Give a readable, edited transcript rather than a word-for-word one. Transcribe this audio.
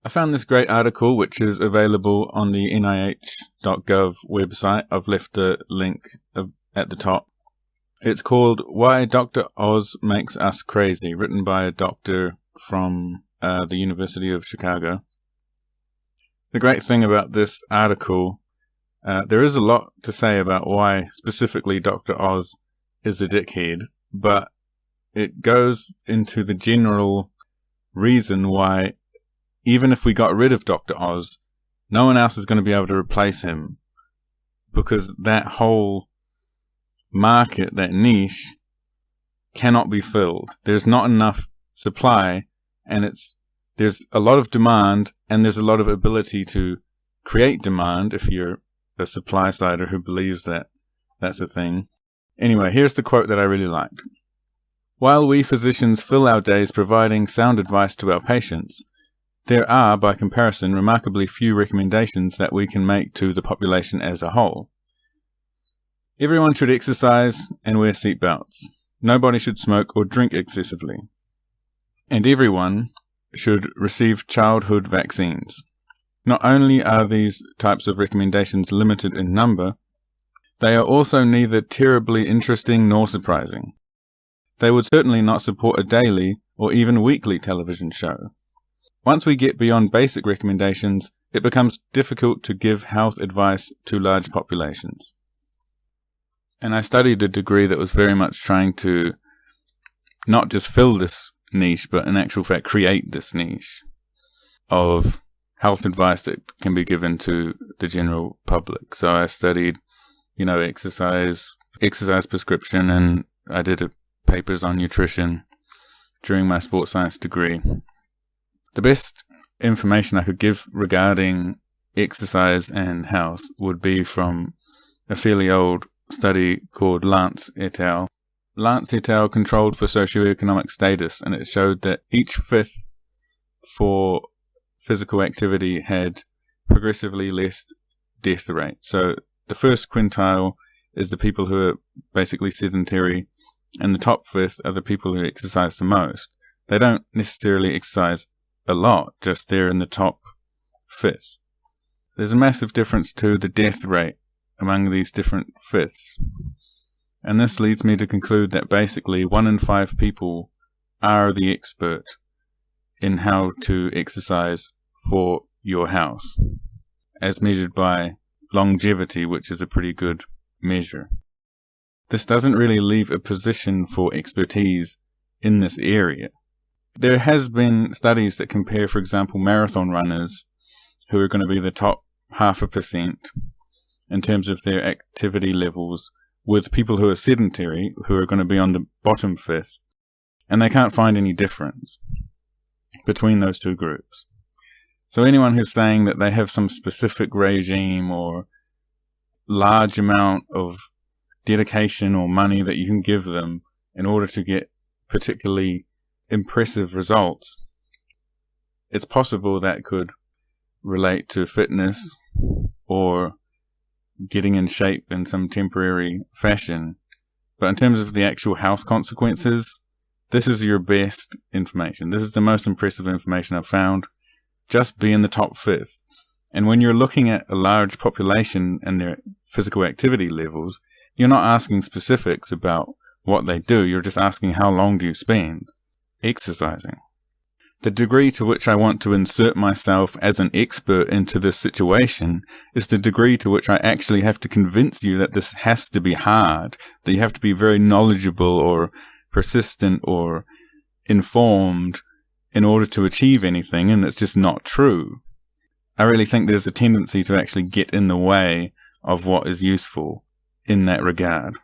I found this great article, which is available on the nih.gov website. I've left the link at the top. It's called Why Dr. Oz Makes Us Crazy, written by a doctor from the University of Chicago. The great thing about this article, there is a lot to say about why specifically Dr. Oz is a dickhead, but it goes into the general reason why, even if we got rid of Dr. Oz, no one else is going to be able to replace him, because that whole market, that niche, cannot be filled. There's not enough supply, and there's a lot of demand, and there's a lot of ability to create demand if you're a supply sider who believes that that's a thing. Anyway, here's the quote that I really liked. While we physicians fill our days providing sound advice to our patients, there are, by comparison, remarkably few recommendations that we can make to the population as a whole. Everyone should exercise and wear seatbelts. Nobody should smoke or drink excessively. And everyone should receive childhood vaccines. Not only are these types of recommendations limited in number, they are also neither terribly interesting nor surprising. They would certainly not support a daily or even weekly television show. Once we get beyond basic recommendations, it becomes difficult to give health advice to large populations. And I studied a degree that was very much trying to not just fill this niche, but in actual fact create this niche of health advice that can be given to the general public. So I studied, exercise prescription, and I did papers on nutrition during my sports science degree. The best information I could give regarding exercise and health would be from a fairly old study called Lance et al. Lance et al. Controlled for socioeconomic status, and it showed that each fifth for physical activity had progressively less death rate. So the first quintile is the people who are basically sedentary, and the top fifth are the people who exercise the most. They don't necessarily exercise a lot, just they're in the top fifth. There's a massive difference to the death rate among these different fifths. And this leads me to conclude that basically 1 in 5 people are the expert in how to exercise for your health, as measured by longevity, which is a pretty good measure. This doesn't really leave a position for expertise in this area. There has been studies that compare, for example, marathon runners who are going to be the top 0.5% in terms of their activity levels with people who are sedentary, who are going to be on the bottom fifth, and they can't find any difference between those two groups. So anyone who's saying that they have some specific regime or large amount of dedication or money that you can give them in order to get particularly impressive results, it's possible that could relate to fitness or getting in shape in some temporary fashion. But in terms of the actual health consequences, this is your best information. This is the most impressive information I've found. Just be in the top fifth. And when you're looking at a large population and their physical activity levels, you're not asking specifics about what they do. You're just asking how long do you spend exercising. The degree to which I want to insert myself as an expert into this situation is the degree to which I actually have to convince you that this has to be hard, that you have to be very knowledgeable or persistent or informed in order to achieve anything, and it's just not true. I really think there's a tendency to actually get in the way of what is useful in that regard.